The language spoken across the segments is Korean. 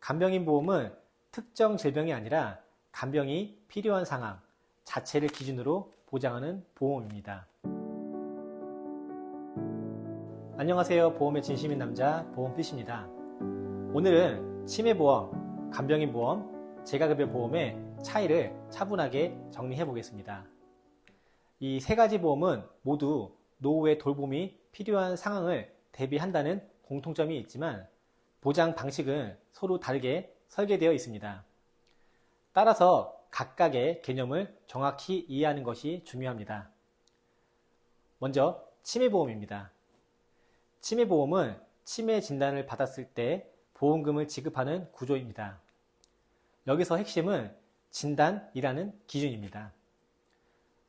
간병인 보험은 특정 질병이 아니라 간병이 필요한 상황 자체를 기준으로 보장하는 보험입니다. 안녕하세요. 보험의 진심인 남자 보험피시입니다. 오늘은 치매보험, 간병인 보험, 재가급여 보험의 차이를 차분하게 정리해 보겠습니다. 이 세 가지 보험은 모두 노후의 돌봄이 필요한 상황을 대비한다는 공통점이 있지만 보장 방식은 서로 다르게 설계되어 있습니다. 따라서 각각의 개념을 정확히 이해하는 것이 중요합니다. 먼저 치매보험입니다. 치매보험은 치매 진단을 받았을 때 보험금을 지급하는 구조입니다. 여기서 핵심은 진단이라는 기준입니다.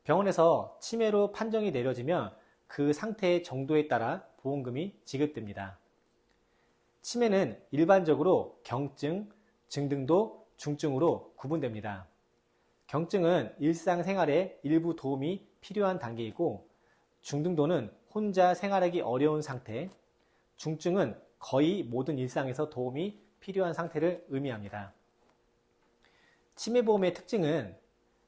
병원에서 치매로 판정이 내려지면 그 상태의 정도에 따라 보험금이 지급됩니다. 치매는 일반적으로 경증, 증등도, 중증으로 구분됩니다. 경증은 일상생활에 일부 도움이 필요한 단계이고 중등도는 혼자 생활하기 어려운 상태, 중증은 거의 모든 일상에서 도움이 필요한 상태를 의미합니다. 치매보험의 특징은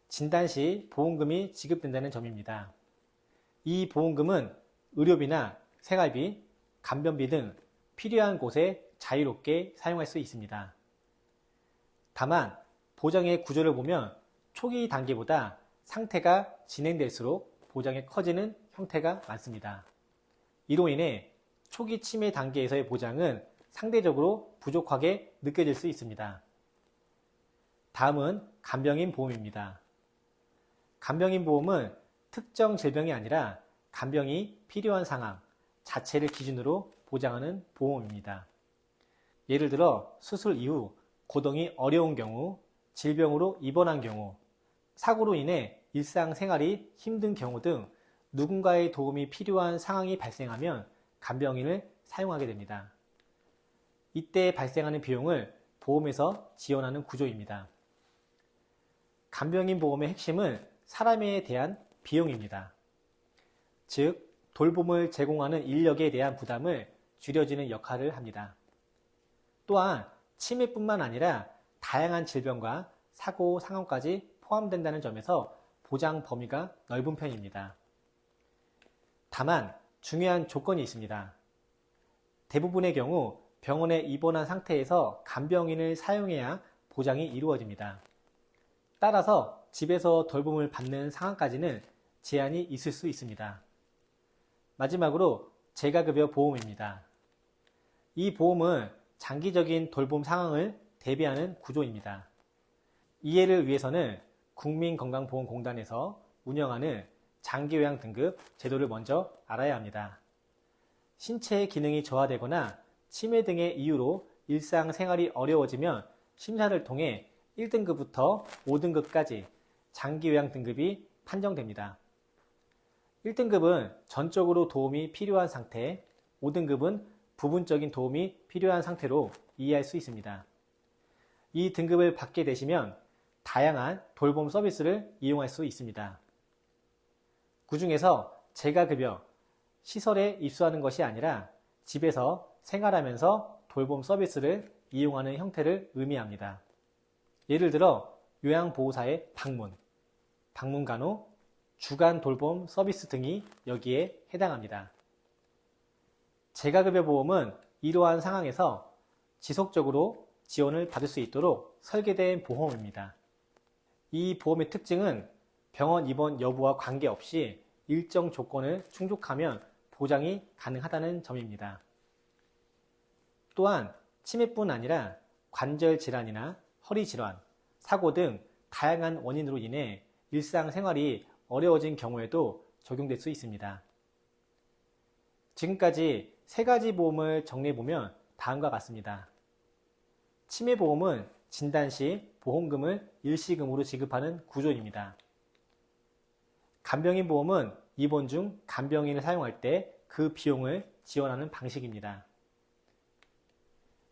진단 시 보험금이 지급된다는 점입니다. 이 보험금은 의료비나 생활비, 간변비 등 필요한 곳에 자유롭게 사용할 수 있습니다. 다만 보장의 구조를 보면 초기 단계보다 상태가 진행될수록 보장이 커지는 형태가 많습니다. 이로 인해 초기 치매 단계에서의 보장은 상대적으로 부족하게 느껴질 수 있습니다. 다음은 간병인 보험입니다. 간병인 보험은 특정 질병이 아니라 간병이 필요한 상황 자체를 기준으로 보장하는 보험입니다. 예를 들어 수술 이후 고동이 어려운 경우, 질병으로 입원한 경우, 사고로 인해 일상생활이 힘든 경우 등 누군가의 도움이 필요한 상황이 발생하면 간병인을 사용하게 됩니다. 이때 발생하는 비용을 보험에서 지원하는 구조입니다. 간병인 보험의 핵심은 사람에 대한 비용입니다. 즉, 돌봄을 제공하는 인력에 대한 부담을 줄여주는 역할을 합니다. 또한 치매뿐만 아니라 다양한 질병과 사고 상황까지 포함된다는 점에서 보장 범위가 넓은 편입니다. 다만 중요한 조건이 있습니다. 대부분의 경우 병원에 입원한 상태에서 간병인을 사용해야 보장이 이루어집니다. 따라서 집에서 돌봄을 받는 상황까지는 제한이 있을 수 있습니다. 마지막으로 재가급여 보험입니다. 이 보험은 장기적인 돌봄 상황을 대비하는 구조입니다. 이해를 위해서는 국민건강보험공단에서 운영하는 장기요양 등급 제도를 먼저 알아야 합니다. 신체 기능이 저하되거나 치매 등의 이유로 일상생활이 어려워지면 심사를 통해 1등급부터 5등급까지 장기요양 등급이 판정됩니다. 1등급은 전적으로 도움이 필요한 상태, 5등급은 부분적인 도움이 필요한 상태로 이해할 수 있습니다. 이 등급을 받게 되시면 다양한 돌봄 서비스를 이용할 수 있습니다. 그 중에서 재가급여, 시설에 입소하는 것이 아니라 집에서 생활하면서 돌봄 서비스를 이용하는 형태를 의미합니다. 예를 들어 요양보호사의 방문, 방문간호, 주간 돌봄 서비스 등이 여기에 해당합니다. 재가급여 보험은 이러한 상황에서 지속적으로 지원을 받을 수 있도록 설계된 보험입니다. 이 보험의 특징은 병원 입원 여부와 관계없이 일정 조건을 충족하면 보장이 가능하다는 점입니다. 또한 치매뿐 아니라 관절 질환이나 허리 질환, 사고 등 다양한 원인으로 인해 일상생활이 어려워진 경우에도 적용될 수 있습니다. 지금까지 세 가지 보험을 정리해보면 다음과 같습니다. 치매보험은 진단 시 보험금을 일시금으로 지급하는 구조입니다. 간병인 보험은 입원 중 간병인을 사용할 때 그 비용을 지원하는 방식입니다.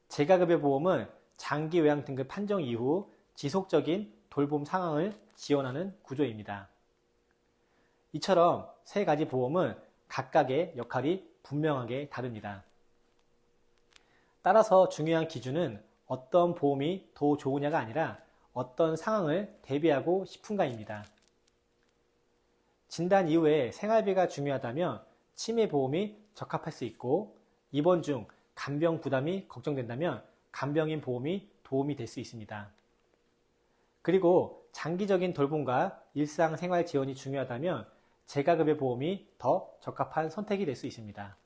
재가급여 보험은 장기요양 등급 판정 이후 지속적인 돌봄 상황을 지원하는 구조입니다. 이처럼 세 가지 보험은 각각의 역할이 분명하게 다릅니다. 따라서 중요한 기준은 어떤 보험이 더 좋으냐가 아니라 어떤 상황을 대비하고 싶은가입니다. 진단 이후에 생활비가 중요하다면 치매보험이 적합할 수 있고, 입원 중 간병 부담이 걱정된다면 간병인 보험이 도움이 될 수 있습니다. 그리고 장기적인 돌봄과 일상생활 지원이 중요하다면 재가급여 보험이 더 적합한 선택이 될 수 있습니다.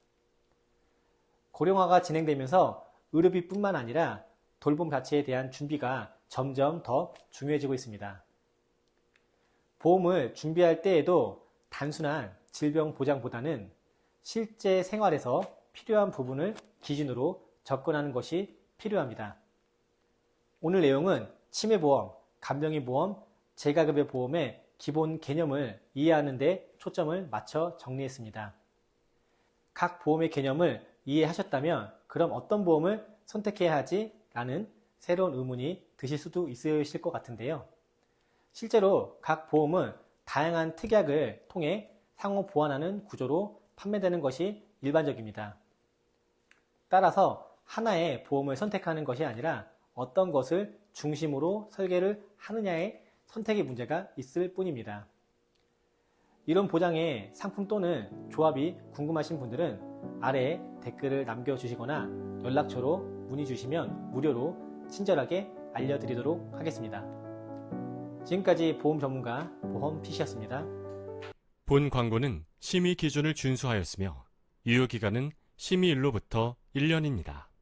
고령화가 진행되면서 의료비뿐만 아니라 돌봄 자체에 대한 준비가 점점 더 중요해지고 있습니다. 보험을 준비할 때에도 단순한 질병 보장보다는 실제 생활에서 필요한 부분을 기준으로 접근하는 것이 필요합니다. 오늘 내용은 치매보험, 간병인보험, 재가급여 보험의 기본 개념을 이해하는 데 초점을 맞춰 정리했습니다. 각 보험의 개념을 이해하셨다면 그럼 어떤 보험을 선택해야 하지? 라는 새로운 의문이 드실 수도 있으실 것 같은데요. 실제로 각 보험은 다양한 특약을 통해 상호 보완하는 구조로 판매되는 것이 일반적입니다. 따라서 하나의 보험을 선택하는 것이 아니라 어떤 것을 중심으로 설계를 하느냐의 선택의 문제가 있을 뿐입니다. 이런 보장의 상품 또는 조합이 궁금하신 분들은 아래에 댓글을 남겨주시거나 연락처로 문의 주시면 무료로 친절하게 알려드리도록 하겠습니다. 지금까지 보험 전문가 보험 PC였습니다. 본 광고는 심의 기준을 준수하였으며 유효기간은 심의일로부터 1년입니다.